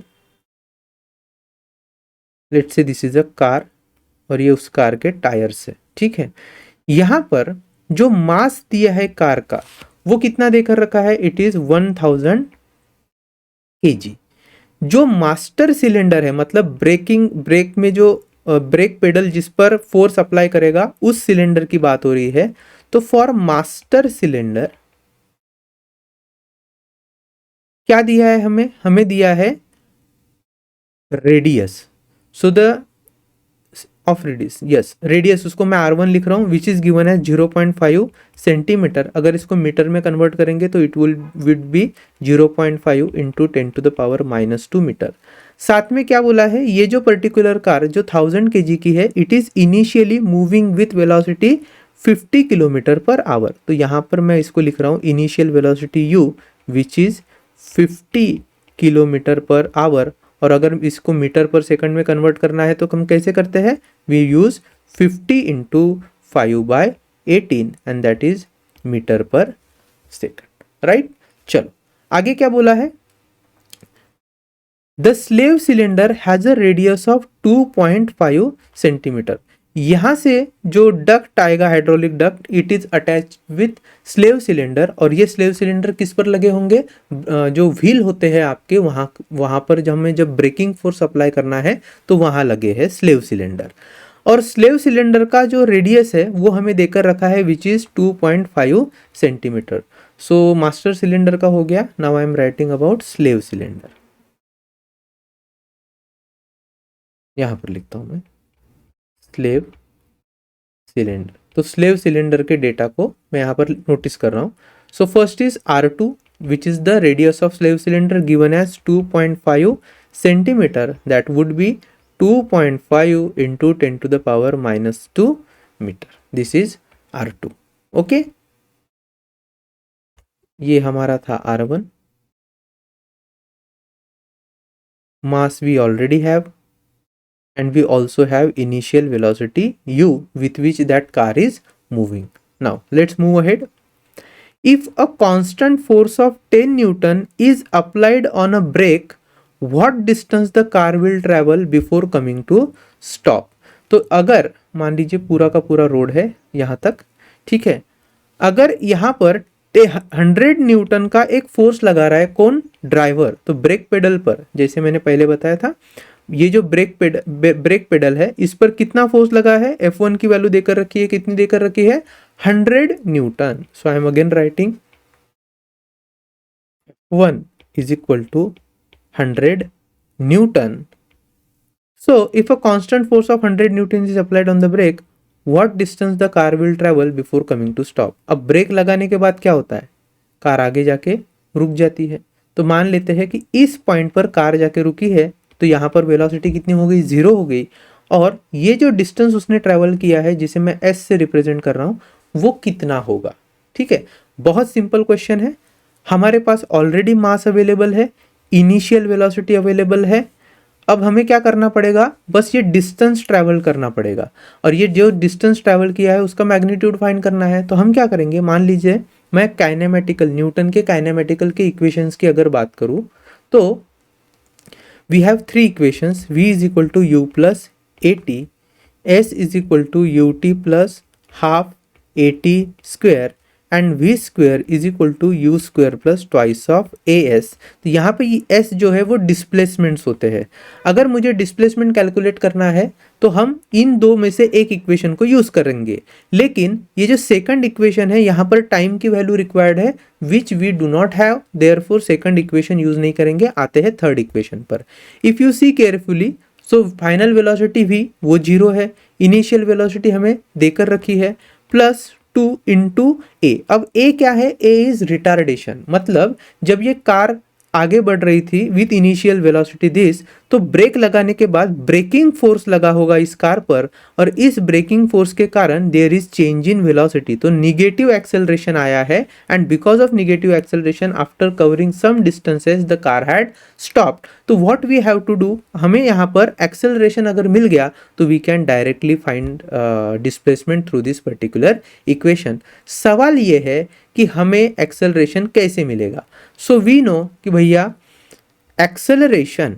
Let's say this is a car और ये उस कार के टायर्स है। ठीक है, यहाँ पर जो मास दिया है कार का वो कितना देकर रखा है, इट इज 1000 kg। जो मास्टर सिलेंडर है, मतलब ब्रेक में जो ब्रेक पेडल जिस पर फोर्स अप्लाई करेगा उस सिलेंडर की बात हो रही है। तो फॉर मास्टर सिलेंडर क्या दिया है हमें दिया है radius. So the of radius, yes radius, उसको मैं R1 लिख रहा हूँ विच इज गिवन है 0.5 सेंटीमीटर। अगर इसको मीटर में कन्वर्ट करेंगे तो it will be 0.5 into 10⁻⁻2 metre. साथ में क्या बोला है, ये जो पर्टिकुलर कार जो 1000 kg की है, it is initially moving with velocity 50 kilometre per our. तो यहाँ पर मैं इसको लिख रहा हूँ initial velocity u which is 50 kilometre per our. और अगर इसको मीटर पर सेकंड में कन्वर्ट करना है तो हम कैसे करते हैं, we use 50 into 5/18 and that is metre per second, right. चलो आगे क्या बोला है, the slave cylinder has a radius of 2.5 centimetre. यहां से जो डक्ट आएगा, hydraulic duct, it is attach with slave cylinder. और ये स्लेव सिलेंडर किस पर लगे होंगे, जो व्हील होते हैं आपके वहां पर जब हमें ब्रेकिंग फोर्स अप्लाई करना है तो वहां लगे हैं स्लेव सिलेंडर। और स्लेव सिलेंडर का जो रेडियस है वो हमें देकर रखा है which is 2.5 centimetre. So master cylinder का हो गया। Now I am writing about slave cylinder, यहां पर लिखता हूं मैं स्लेव सिलेंडर। तो स्लेव सिलेंडर के डेटा को मैं यहाँ पर नोटिस कर रहा हूँ। So first is R2 which is the radius of slave cylinder given as 2.5 centimetre, that would be 2.5 into 10⁻⁻2 metre. This is R2। Okay, ये हमारा था R1। Mass we already have and we also have initial velocity u with which that car is moving. Now let's move ahead. If a constant force of 10 Newton is applied on a brake, what distance the car will travel before coming to stop? तो अगर मान लीजिए पूरा का पूरा रोड है यहाँ तक, ठीक है, अगर यहाँ पर 100 न्यूटन का एक फोर्स लगा रहा है, कौन, ड्राइवर, तो ब्रेक पेडल पर, जैसे मैंने पहले बताया था ये जो ब्रेक पेडल है इस पर कितना फोर्स लगा है, F1 की वैल्यू देकर रखी है, कितनी देकर रखी है, 100 Newton. So I M again writing 1 is equal to 100 Newton. So if a constant force of 100 Newton is applied on the brake, what distance the car will travel before coming to stop? अब ब्रेक लगाने के बाद क्या होता है, कार आगे जाके रुक जाती है. तो मान लेते हैं कि इस पॉइंट पर कार जाके रुकी है, तो यहाँ पर वेलोसिटी कितनी हो गई, 0 हो गई. और ये जो डिस्टेंस उसने ट्रेवल किया है जिसे मैं S से रिप्रेजेंट कर रहा हूँ वो कितना होगा. ठीक है, बहुत सिंपल क्वेश्चन है. हमारे पास ऑलरेडी मास अवेलेबल है, इनिशियल वेलोसिटी अवेलेबल है. अब हमें क्या करना पड़ेगा, बस ये डिस्टेंस ट्रैवल करना पड़ेगा और ये जो डिस्टेंस ट्रैवल किया है उसका मैग्नीट्यूड फाइंड करना है. तो हम क्या करेंगे, मान लीजिए मैं काइनेमेटिकल, न्यूटन के काइनेमेटिकल के इक्वेशंस की अगर बात करूँ तो we have 3 equations. v is equal to u plus a t, s is equal to u t plus half a t square and v square is equal to u square plus twice of a s. तो यहाँ पे ये s जो है वो डिस्प्लेसमेंट्स होते हैं. अगर मुझे डिस्प्लेसमेंट कैलकुलेट करना है तो हम इन दो में से एक इक्वेशन को यूज करेंगे. लेकिन ये जो सेकंड इक्वेशन है यहाँ पर टाइम की वैल्यू रिक्वायर्ड है which we do not have, therefore second equation use नहीं करेंगे. आते हैं थर्ड इक्वेशन पर. If you see carefully, so final velocity भी वो 0 है, इनिशियल वेलोसिटी हमें देकर रखी है, प्लस 2 इंटू ए. अब ए क्या है, ए इज रिटार्डेशन. मतलब जब ये कार आगे बढ़ रही थी विथ इनिशियल वेलोसिटी दिस, तो ब्रेक लगाने के बाद ब्रेकिंग फोर्स लगा होगा इस कार पर और इस ब्रेकिंग फोर्स के कारण there is change in velocity. तो निगेटिव एक्सेलरेशन आया है and because of negative acceleration after covering some distances the car had stopped. तो what we have to do, हमें यहाँ पर एक्सेलरेशन अगर मिल गया तो we can directly find displacement through this particular equation. सवाल ये है कि हमें एक्सेलरेशन कैसे मिलेगा. सो वी नो कि भैया एक्सेलरेशन,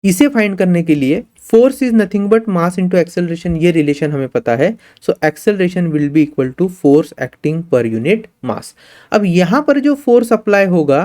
इसे फाइंड करने के लिए force is nothing but mass into acceleration, ये रिलेशन हमें पता है. So acceleration will be equal to force acting per unit mass. अब यहां पर जो फोर्स अप्लाई होगा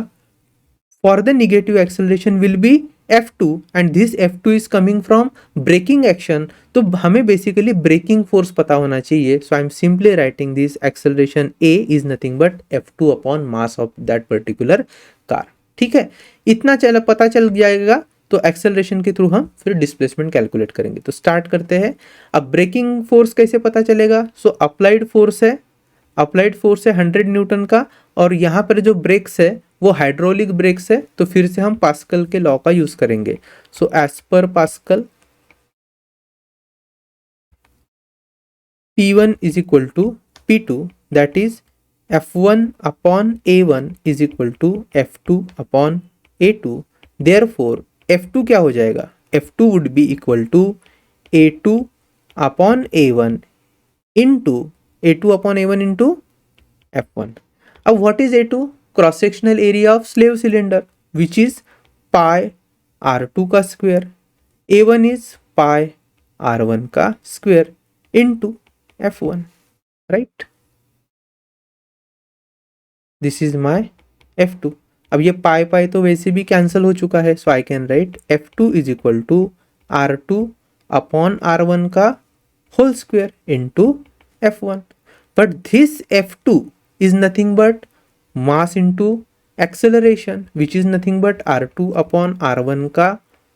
for the negative acceleration will be F2 and this F2 is coming from braking action. तो हमें बेसिकली ब्रेकिंग फोर्स पता होना चाहिए. So I am simply writing this acceleration A is nothing but F2 upon mass of that particular car. ठीक है, इतना पता चल जाएगा तो एक्सेलरेशन के थ्रू हम फिर डिस्प्लेसमेंट कैलकुलेट करेंगे. तो स्टार्ट करते हैं. अब ब्रेकिंग फोर्स कैसे पता चलेगा, सो अप्लाइड फोर्स है 100 न्यूटन का और यहाँ पर जो ब्रेक्स है वो हाइड्रोलिक ब्रेक्स है. तो फिर से हम पास्कल के लॉ का यूज करेंगे. सो एज पर Pascal P1 is equal to P2, that is F1 upon A1 is equal to F2 upon A2. Therefore F2 क्या हो जाएगा, F2 would be equal to A2 upon A1 into A2 upon A1 into F1. अब what is A2, cross sectional area of slave cylinder which is pi R2 का square, A1 is pi R1 का square into F1, right. This is my F2. अब ये पाई पाई तो वैसे भी कैंसिल हो चुका है, so I can write F2 is equal to R2 upon R1 का whole square into F1. But this F2 is nothing but mass into acceleration which is nothing but R2 upon R1 का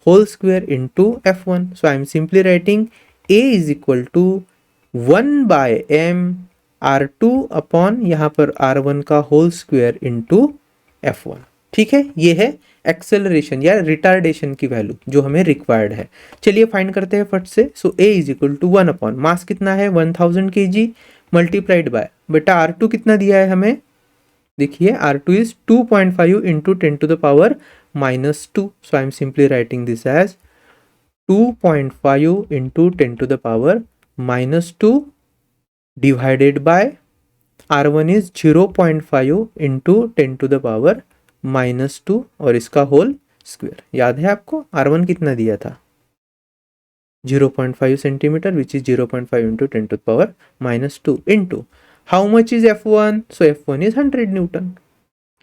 whole square into F1. So I am simply writing A is equal to 1 by m R2 upon यहाँ पर R1 का whole square into F1. ठीक है, ये है एक्सेलरेशन या रिटार्डेशन की वैल्यू जो हमें रिक्वायर्ड है. चलिए फाइंड करते हैं फट से. So A is equal to 1 upon mass कितना है 1000 kg मल्टीप्लाइड बाय बेटा R2 कितना दिया है हमें, देखिए R2 is 2.5 into 10 to the power -2. So I am simply writing this as 2.5 into 10 to the power -2 divided by R1 is 0.5 into 10 to the power -2 और इसका होल स्क्वायर. याद है आपको R1 कितना दिया था, 0.5 centimetre which is 0.5 into 10 to the power -2 into how much is F1, so F1 is 100 newton,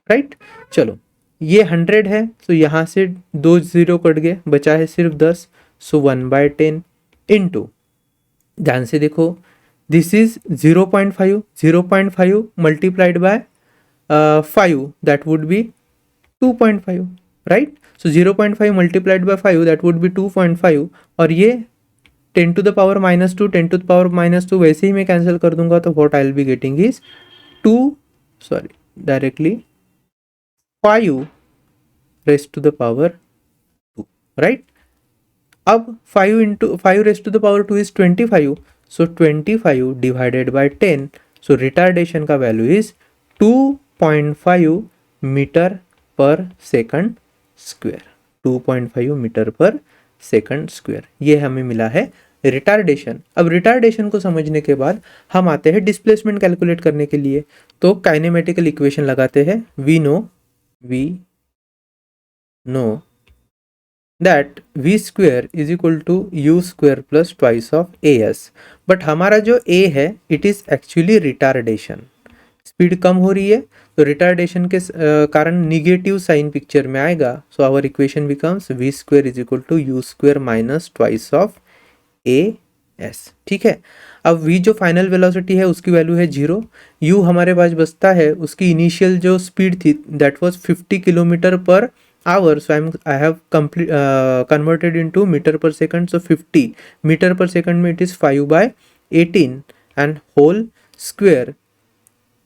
right. चलो ये 100 है, तो यहाँ से 2 0 कट गए, बचा है सिर्फ 10, सो 1/10 इंटू, ध्यान से देखो, this is 0.5, 0.5 multiplied by 5, that would be 2.5, right. So 0.5 multiplied by 5 that would be 2.5, और ये 10 to the power -2, 10 to the power -2 वैसे ही मैं कैंसिल कर दूंगा, तो what I will be getting is 2, sorry directly 5 raised to the power 2, right. अब 5 into 5 raised to the power 2 is 25, so 25 divided by 10, so retardation का value is 2.5 metre per second square, 2.5 metre per second square, ये हमें मिला है रिटार्डेशन। अब रिटार्डेशन को समझने के बाद हम आते हैं डिस्प्लेसमेंट कैलकुलेट करने के लिए, तो काइनेमेटिकल इक्वेशन लगाते हैं। We know that v square is equal to u square plus twice of a s, but हमारा जो a है it is actually retardation, speed कम हो रही है, तो रिटार्डेशन के कारण निगेटिव साइन पिक्चर में आएगा, so our equation becomes v square is equal to u square minus twice of a s, ठीक है। अब v जो फाइनल वेलोसिटी है उसकी वैल्यू है 0, u हमारे पास बचता है, उसकी इनिशियल जो स्पीड थी that was 50 kilometre per hour, so I have converted into metre per second, so 50 metre per second में it is 5/18 and whole square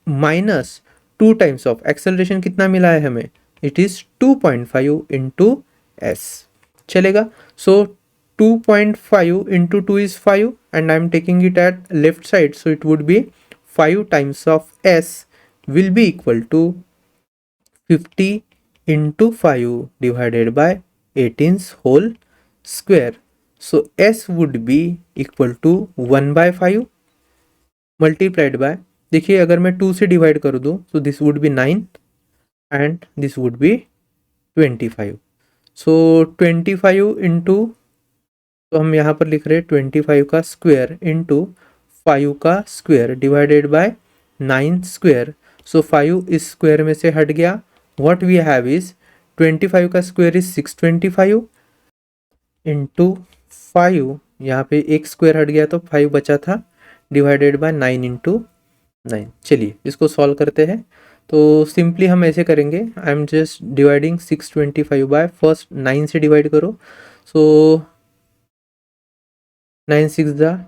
minus 2 times of acceleration कितना मिला है हमें, इट इज 2.5 इंटू एस, चलेगा। सो 2.5 into 2 is 5 and I am taking it at left side, so it would be 5 times of s will be equal to 50 into 5 divided by 18's whole square, so s would be equal to 1/5 multiplied by, देखिए अगर मैं 2 से डिवाइड कर दूं तो this would be 9 and this would be 25, so 25 into, तो हम यहाँ पर लिख रहे हैं 25 का स्क्वायर इंटू 5 का स्क्वायर डिवाइडेड बाय 9 स्क्वायर, सो 5 इस स्क्वायर में से हट गया, व्हाट वी हैव इज 25 का स्क्वायर इज 625 इंटू 5, यहाँ पे एक स्क्वायर हट गया तो 5 बचा था, डिवाइडेड बाय 9 इंटू 9। चलिए इसको सॉल्व करते हैं, तो सिंपली हम ऐसे करेंगे, I am just dividing 625 by, first 9 से डिवाइड करो, सो 9 6 जा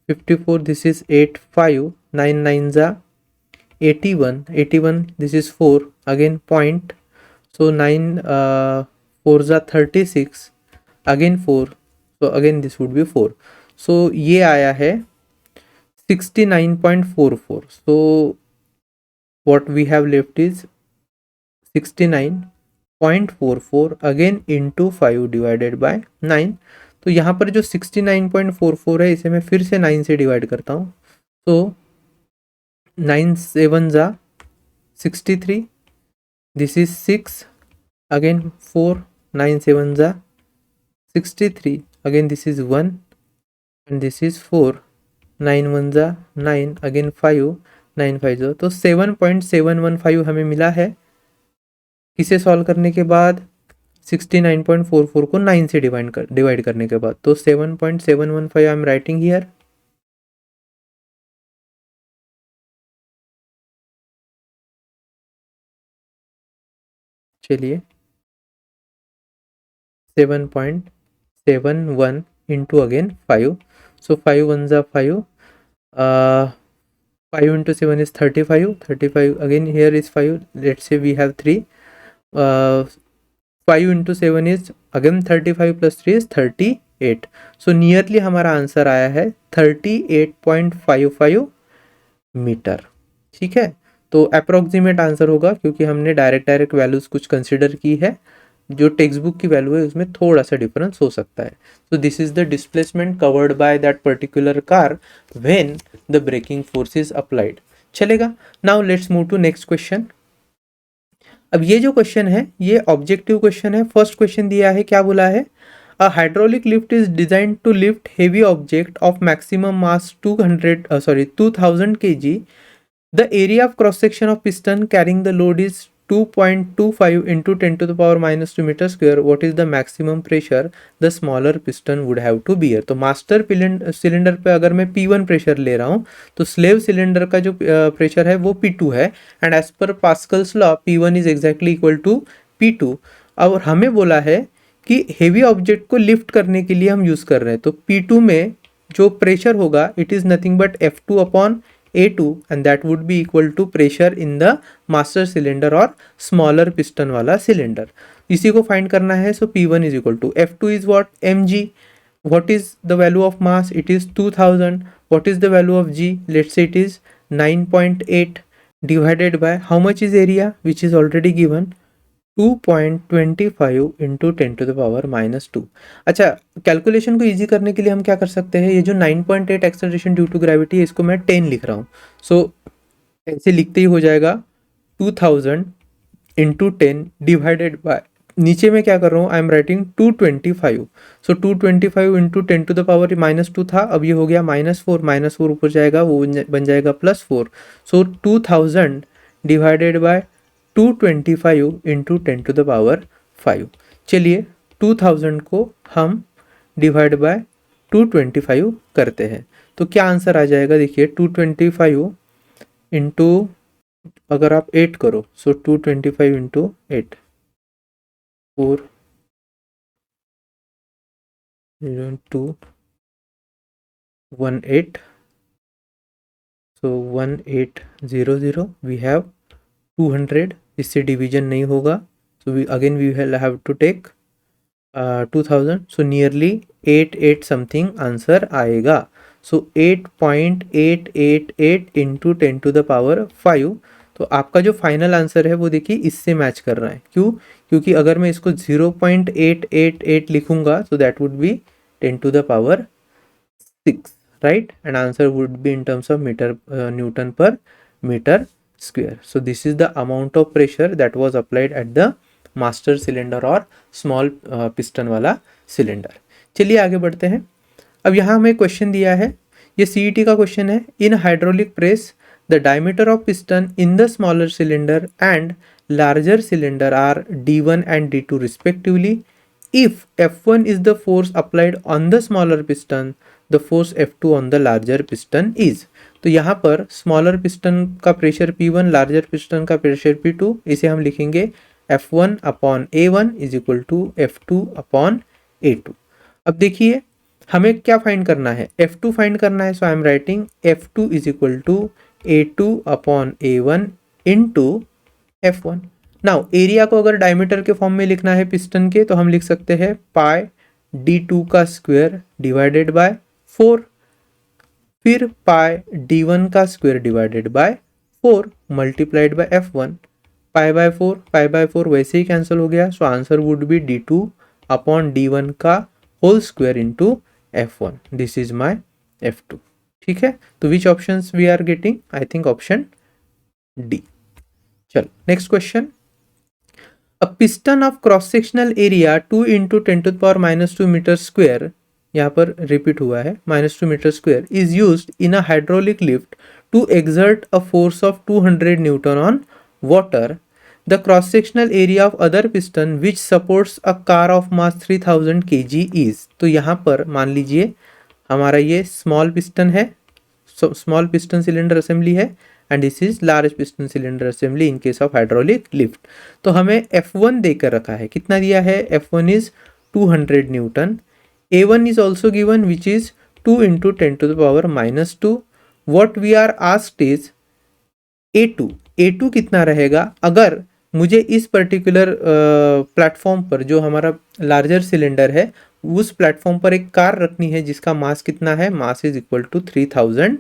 54, this is 8 5, 9 9 जा 81, 81 this is 4, again point, so 9 4 जा 36, again 4, so again this would be 4, so ये आया है 69.44, so what we have left is 69.44 again into 5 divided by 9, तो यहाँ पर जो 69.44 है इसे मैं फिर से 9 से डिवाइड करता हूँ, तो 9 7 जा 63, दिस इज 6, अगेन 4, 9 7 जा 63, again this is 1 and this is 4, 9 1 जा 9, अगेन 5, 9 5 जा, तो 7.715 हमें मिला है, इसे सॉल्व करने के बाद 69.44 को 9 से डिवाइड करने के बाद, तो 7.715 आई एम राइटिंग हियर, चलिए 7.71 इंटू अगेन 5, सो 5 1 जा 5, 5 into 7 is 35, 35 again here is 5, let's say we have 3, 5 into 7 is again 35 plus 3 is 38, so nearly हमारा आंसर आया है 38.55 मीटर, ठीक है। तो अप्रोक्सीमेट आंसर होगा क्योंकि हमने डायरेक्ट वैल्यूज कुछ कंसिडर की है, जो टेक्स्ट बुक की वैल्यू है उसमें थोड़ा सा डिफरेंस हो सकता है। तो this is the displacement covered by that particular car when the braking force is applied, चलेगा। Now let's move to next question. अब ये जो क्वेश्चन है ये ऑब्जेक्टिव क्वेश्चन है। फर्स्ट क्वेश्चन दिया है, क्या बोला है, a hydraulic lift is designed to lift heavy object of maximum mass 2000 kg, the area of cross section of piston carrying the load is 2.25 into 10 to the power minus 2 meter square, what is the maximum pressure the smaller piston would have to bear? तो मास्टर सिलेंडर पे अगर मैं P1 प्रेशर ले रहा हूँ तो स्लेव सिलेंडर का जो प्रेशर है वो P2 है, and as per Pascal's law P1 is exactly equal to P2। और हमें बोला है कि हेवी ऑब्जेक्ट को लिफ्ट करने के लिए हम यूज़ कर रहे हैं, तो P2 में जो प्रेशर होगा it is nothing but F2 upon A2, and that would be equal to pressure in the master cylinder और स्मॉलर पिस्टन वाला सिलेंडर। इसी को फाइंड करना है। So P1 is equal to F2 is what mg, what is the value of mass, it is 2000, what is the value of g, let's say it is 9.8, divided by how much is area which is already given 2.25 into 10 to the power minus 2। अच्छा, कैलकुलेशन को इजी करने के लिए हम क्या कर सकते हैं, ये जो 9.8 एक्सेलरेशन ड्यू टू ग्रेविटी है इसको मैं 10 लिख रहा हूँ। सो ऐसे लिखते ही हो जाएगा 2000 इंटू 10 डिवाइडेड बाय, नीचे में क्या कर रहा हूँ, I am writing 225। So 225 into 10 to the power minus 2 था, अब ये हो गया -4, -4 ऊपर जाएगा वो बन जाएगा +4। So 2000 divided by 225 into 10 to the power 5। चलिए 2000 को हम डिवाइड बाय 225 करते हैं तो क्या आंसर आ जाएगा, देखिए 225 इंटू, अगर आप 8 करो so 225 into 8 4 2 18, so 1800 we have 200, इससे डिवीजन नहीं होगा, so we will have to take 2000, so nearly 88 something answer आएगा। So 8.888 into 10 to the power 5। तो आपका जो फाइनल आंसर है वो देखिए इससे मैच कर रहा है, क्यों, क्योंकि अगर मैं इसको 0.888 लिखूंगा तो that would be 10 to the power 6, right, and answer would be in terms of metre newton per metre square. So this is the amount of pressure that was applied at the master cylinder और small piston वाला cylinder। चलिए आगे बढ़ते हैं। अब यहाँ हमें क्वेश्चन दिया है, ये CET का क्वेश्चन है। In hydraulic press the diameter of piston in the smaller cylinder and larger cylinder are D1 and D2 respectively. If F1 is the force applied on the smaller piston, the force F2 on the larger piston is। तो यहाँ पर स्मॉलर पिस्टन का प्रेशर P1, लार्जर पिस्टन का प्रेशर P2, इसे हम लिखेंगे F1 upon A1 is equal to F2 upon A2। अब देखिए हमें क्या फाइंड करना है, F2 फाइंड करना है, so I am writing F2 is equal to A2 upon A1 into F1। Now area को अगर डायमीटर के फॉर्म में लिखना है पिस्टन के तो हम लिख सकते हैं पाई D2 का स्क्वायर डिवाइडेड बाय 4, फिर पाई D1 का square divided by 4 multiplied by F1। Pi by 4 वैसे ही कैंसिल हो गया, so answer would be D2 upon D1 का whole square into F1। This is my F2। ठीक है, तो which options we are getting, I think option D. चलो next question. A piston of cross sectional area 2 into 10 to the power -2 metre square, यहाँ पर रिपीट हुआ है -2 metre square, is used in a hydraulic lift to exert a force of 200 newton on water. The cross sectional area of other piston which supports a car of mass 3000 kg is. तो यहाँ पर मान लीजिए हमारा ये स्मॉल पिस्टन है, स्मॉल पिस्टन सिलेंडर असेंबली है, and this is large piston cylinder assembly in case of hydraulic lift. तो हमें F1 देकर रखा है, कितना दिया है, F1 is 200 Newton, A1 is also given which is 2 into 10 to the power -2। What we are asked is A2 कितना रहेगा, अगर मुझे इस पर्टिकुलर प्लेटफॉर्म पर जो हमारा लार्जर सिलेंडर है उस प्लेटफॉर्म पर एक कार रखनी है जिसका मास कितना है, mass is equal to 3000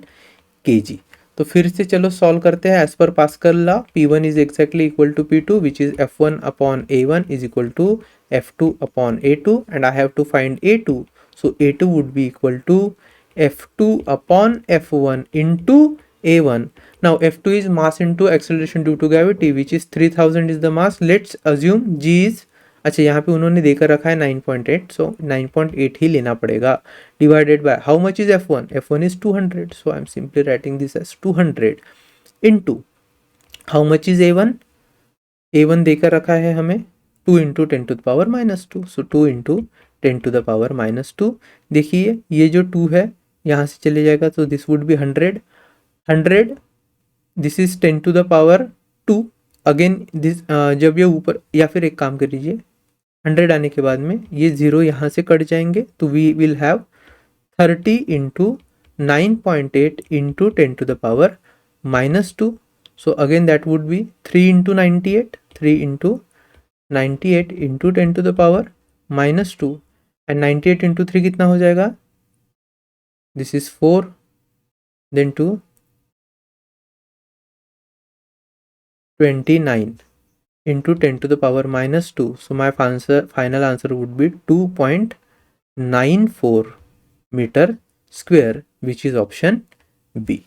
kg। तो फिर से चलो सॉल्व करते हैं एज पर Pascal law. P1 is exactly equal to P2 which is F1 upon A1 is equal to F2 upon A2, and I have to find A2, so A2 would be equal to F2 upon F1 into A1। Now F2 is mass into acceleration due to gravity which is 3000 is the mass। Let's assume G is, अच्छा यहाँ पे उन्होंने देकर रखा है 9.8, so 9.8 ही लेना पड़ेगा, divided by how much is F1, F1 is 200, so I'm simply writing this as 200 into how much is A1, A1 देकर रखा है हमें 2 इंटू 10⁻², सो 2 इंटू 10⁻²। देखिए ये जो 2 है यहाँ से चले जाएगा तो this would be 100, this is 10⁻²। Again this जब ये ऊपर, या फिर एक काम कर लीजिए 100 आने के बाद में ये 0 यहाँ से कट जाएंगे तो we will have 30 into 9.8 into 10⁻²। So again that would be 3 into 98, 3 into 98 into 10⁻², and 98 into 3 कितना हो जाएगा? This is 4, then 2 29 into 10⁻². So my final answer would be 2.94 meter square, which is option B.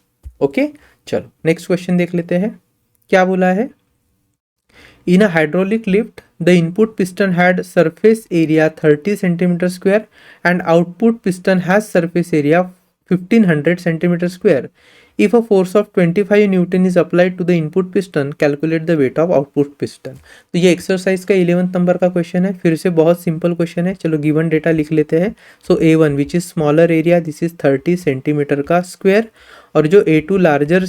Okay चलो नेक्स्ट क्वेश्चन देख लेते हैं क्या बोला है। In a hydraulic lift the input piston had surface area 30 centimeter square and output piston has surface area 1500 centimeter square. If a force of 25 newton is applied to the input piston, calculate the weight of output piston. तो ये एक्सरसाइज का 11th नंबर का क्वेश्चन है। फिर से बहुत सिंपल क्वेश्चन है, चलो गिवन डेटा लिख लेते हैं। सो A1 which is smaller area, this is 30 centimetre का स्क्वायर, और जो A2 लार्जर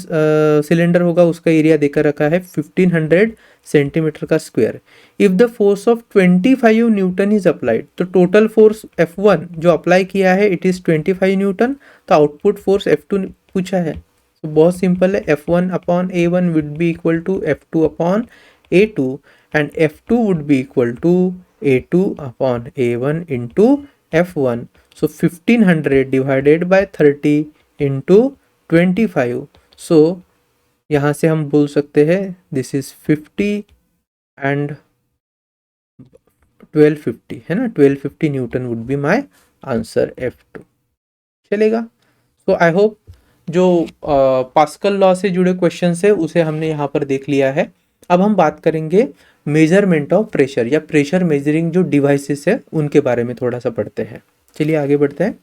सिलेंडर होगा उसका एरिया देकर रखा है 1500 सेंटीमीटर का square. If the force of 25 newton is applied, तो टोटल फोर्स F1 जो अप्लाई किया है इट इज 25 न्यूटन, तो आउटपुट फोर्स F2 पूछा है। तो बहुत सिंपल है, F1 upon A1 would be equal to F2 upon A2 and F2 would be equal to A2 upon A1 into F1। So 1500 divided by 30 into 25। So यहाँ से हम बोल सकते हैं दिस इज 50 एंड 1250 है ना, 1250 Newton would be my answer F2। चलेगा। सो आई होप जो पास्कल लॉ से जुड़े क्वेश्चंस है उसे हमने यहाँ पर देख लिया है। अब हम बात करेंगे मेजरमेंट ऑफ प्रेशर या प्रेशर मेजरिंग जो डिवाइसेस है उनके बारे में थोड़ा सा पढ़ते हैं। चलिए आगे बढ़ते हैं।